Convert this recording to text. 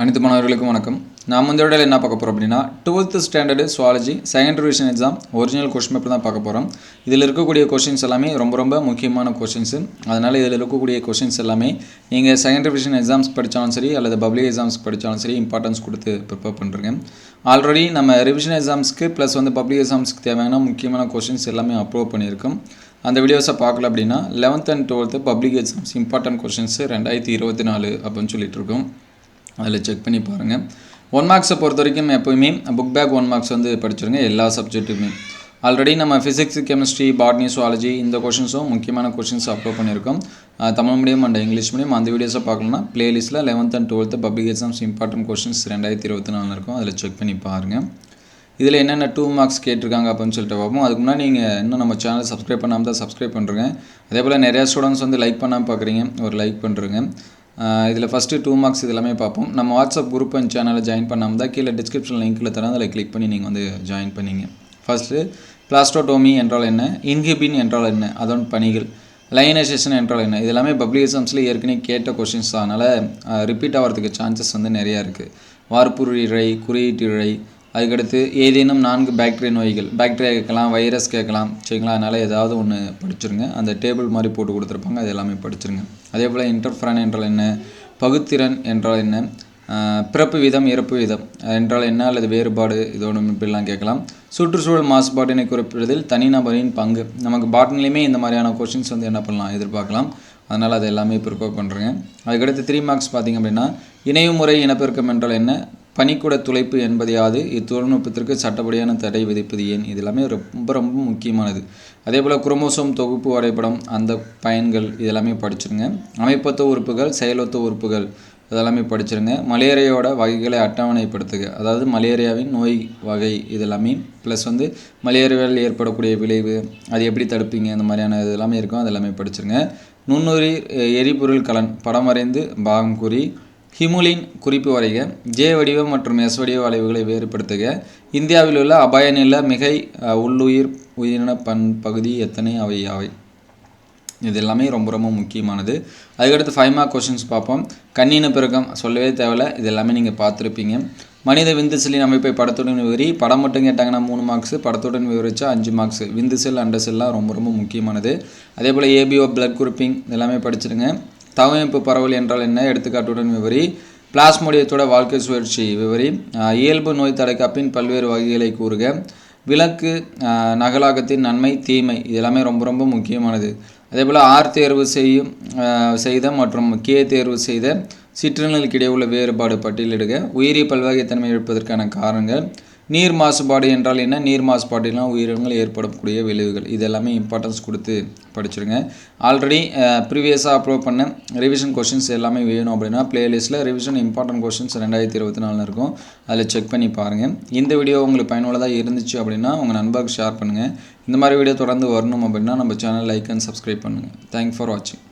அனைத்து மாணவர்களுக்கும் வணக்கம். நாம் இந்த வீடியோவில் என்ன பார்க்க போகிறோம் அப்படின்னா 12th standard zoology second revision exam original question paper தான் பார்க்க போகிறோம். இதில் இருக்கக்கூடிய கொஸ்டின்ஸ் எல்லாமே ரொம்ப முக்கியமான கொஸ்டின்ஸு. அதனால் இதில் இருக்கக்கூடிய கொஸ்டின்ஸ் எல்லாமே நீங்கள் செகண்ட் ரிவிஷன் எக்ஸாம்ஸ் படித்தாலும் சரி அல்லது பப்ளிக் எக்ஸாம்ஸ் படித்தாலும் சரி இம்பார்ட்டன்ஸ் கொடுத்து ப்ரிப்பேர் பண்ணுறேங்க. ஆல்ரெடி நம்ம ரிவிஷன் எக்ஸாம்ஸ்க்கு ப்ளஸ் பப்ளிக் எக்ஸாம்ஸ்க்கு தேவையான முக்கியமான கொஸ்டின்ஸ் எல்லாமே அப்லோட் பண்ணியிருக்கோம். அந்த வீடியோஸை பார்க்கல அப்படின்னா 11th and 12th public exams important questions 2024 அப்படின்னு சொல்லிட்டு இருக்கோம். அதில் செக் பண்ணி பாருங்கள். 1 மார்க்ஸை பொறுத்த வரைக்கும் எப்போயுமே புக் பேக் 1 மார்க்ஸ் படிச்சுருங்க எல்லா சப்ஜெக்ட்டுமே. ஆல்ரெடி நம்ம ஃபிசிக்ஸ், கெமிஸ்ட்ரி, பாட்னி, சுவாலஜி இந்த கொஷின்ஸும் முக்கியமான கொஷின்ஸ் அப்லோட் பண்ணியிருக்கோம். Tamil medium and English medium. அந்த வீடியோஸை பார்க்கணும்னா பிளேலிஸ்ட்டில் 11th and 12th public exams important questions 2024 இருக்கும். அதில் செக் பண்ணி பாருங்கள். இதில் என்னென்ன 2 மார்க்ஸ் கேட்டிருக்காங்க அப்படின்னு சொல்லிட்டு பார்ப்போம். அதுக்கு முன்னாடி நீங்கள் இன்னும் நம்ம சேனல் சப்ஸ்கிரைப் பண்ணாமல் தான் சப்ஸ்கிரைப் பண்ணுறேங்க. அதே போல் நிறையா ஸ்டூடெண்ட்ஸ் லைக் பண்ணாமல் பார்க்குறீங்க, ஒரு லைக் பண்ணுறேங்க. இதில் ஃபஸ்ட்டு 2 மார்க்ஸ் இதெல்லாமே பார்ப்போம். நம்ம வாட்ஸ்அப் குரூப் அண்ட் சேனலை ஜாயின் பண்ணாமல் தான் கீழே டிஸ்கிரிப்ஷன் லிங்க்கில் தரேன், அதில் கிளிக் பண்ணி நீங்கள் ஜாயின் பண்ணிங்க. ஃபஸ்ட்டு பிளாஸ்டோடோமி என்றால் என்ன, இன்ஹிபின் என்றால் என்ன, அதன் பணிகள், லைனைசேஷன் என்றால் என்ன, இது எல்லாமே பப்ளிக் எக்ஸாம்ஸில் ஏற்கனவே கேட்ட கொஷின்ஸ். அதனால் ரிப்பீட் ஆகிறதுக்கு சான்சஸ் நிறையா இருக்குது. வார்ப்புரு இழை, குறியீட்டு இழை, அதுக்கடுத்து ஏதேனும் 4 பாக்டீரியா நோய்கள், பாக்டீரியா கேட்கலாம், வைரஸ் கேட்கலாம், சரிங்களா? அதனால் ஏதாவது ஒன்று படிச்சுருங்க. அந்த டேபிள் மாதிரி போட்டு கொடுத்துருப்பாங்க, அது எல்லாமே படிச்சுருங்க. அதே போல் இன்டர்ஃபரன் என்றால் என்ன, பகுத்திறன் என்றால் என்ன, பிறப்பு வீதம், இறப்பு வீதம் என்றால் என்ன அல்லது வேறுபாடு, இதோட இப்படிலாம் கேட்கலாம். சுற்றுச்சூழல் மாசுபாட்டினை குறிப்பிடுவதில் தனிநபரின் பங்கு. நமக்கு பாட்னிலையுமே இந்த மாதிரியான கொஷின்ஸ் என்ன பண்ணலாம், எதிர்பார்க்கலாம். அதனால் அது எல்லாமே ப்ரிப்பேர் பண்ணுறேங்க. அதுக்கடுத்து 3 மார்க்ஸ் பார்த்திங்க அப்படின்னா இணைவுமுறை இனப்பெருக்கம் என்றால் என்ன, பனிக்கூட துளைப்பு என்பது யாது, இத்தொழில்நுட்பத்திற்கு சட்டப்படியான தடை விதிப்பது ஏன், இது எல்லாமே ரொம்ப முக்கியமானது. அதே போல் குரோமோசோம் தொகுப்பு வரைபடம், அந்த பயன்கள் இதெல்லாமே படிச்சுருங்க. அமைப்பொத்த உறுப்புகள், செயலொத்த உறுப்புகள் இதெல்லாமே படிச்சுருங்க. மலேரியாவோட வகைகளை அட்டவணைப்படுத்துக, அதாவது மலேரியாவின் நோய் வகை இதெல்லாமே, ப்ளஸ் மலேரியாவில் ஏற்படக்கூடிய விளைவு, அது எப்படி தடுப்பீங்க, இந்த மாதிரியான இது எல்லாமே இருக்கும், அதெல்லாமே படிச்சுருங்க. நுண்ணுயிர் எரிபொருள் கலன் படம் வரைந்து பாகம் கூறி, ஹிமுலின் குறிப்பு வரைக, ஜே வடிவ மற்றும் எஸ் வடிவ வளைவுகளை வேறுபடுத்துக, இந்தியாவில் உள்ள அபாய நில மிகை உள்ளுயிர் உயிரின பகுதி எத்தனை, அவை யாவை, இது எல்லாமே ரொம்ப முக்கியமானது. அதுக்கடுத்து 5 மார்க் கொஷின்ஸ் பார்ப்போம். கண்ணின பெருக்கம் சொல்லவே தேவையில்லை, இது எல்லாமே நீங்கள் பார்த்துருப்பீங்க. மனித விந்து செல்லின் அமைப்பை படத்துடன் விவரி, படம் மட்டும் கேட்டாங்கன்னா 3 மார்க்ஸ், படத்துடன் விவரிச்சா 5 மார்க்ஸ். விந்து செல், அண்ட செல்லாம் ரொம்ப முக்கியமானது. அதே போல் ஏபிஓ பிளட் குரூப்பிங் எல்லாமே படிச்சிருங்க. தகவமைப்பு பரவல் என்றால் என்ன, எடுத்துக்காட்டுடன் விவரி. பிளாஸ்மோடியத்தோட வாழ்க்கை சுழற்சி விவரி. இயல்பு நோய் தடைக்காப்பின் பல்வேறு வகைகளை கூறுக. விலக்கு நகலாக்கத்தின் நன்மை தீமை, இது எல்லாமே ரொம்ப முக்கியமானது. அதே போல் ஆர் தேர்வு செய்த மற்றும் கே தேர்வு செய்த சிற்றினங்களுக்கு இடையே உள்ள வேறுபாடு பட்டியலிடுக. உயிரி பல்வகைத்தன்மை இழப்பதற்கான காரணங்கள். நீர் மாசுபாடு என்றால் என்ன, நீர் மாசுபாட்டினால் உயிரினங்கள் ஏற்படக்கூடிய விளைவுகள், இது எல்லாமே இம்பார்ட்டன்ஸ் கொடுத்து படிச்சுருங்க. ஆல்ரெடி ப்ரீவியஸாக அப்லோட் பண்ண ரிவிஷன் கொஷின்ஸ் எல்லாமே வேணும் அப்படின்னா பிளேலிஸ்ட்டில் ரிவிஷன் இம்பார்ட்டன்ட் கொஷின்ஸ் 2024 இருக்கும், அதில் செக் பண்ணி பாருங்கள். இந்த வீடியோ உங்களுக்கு பயனுள்ளதாக இருந்துச்சு அப்படின்னா உங்கள் நண்பருக்கு ஷேர் பண்ணுங்கள். இந்த மாதிரி வீடியோ தொடர்ந்து வரணும் அப்படின்னா நம்ம சேனல் லைக் அண்ட் சப்ஸ்கிரைப் பண்ணுங்கள். தேங்க்ஸ் ஃபார் வாட்சிங்.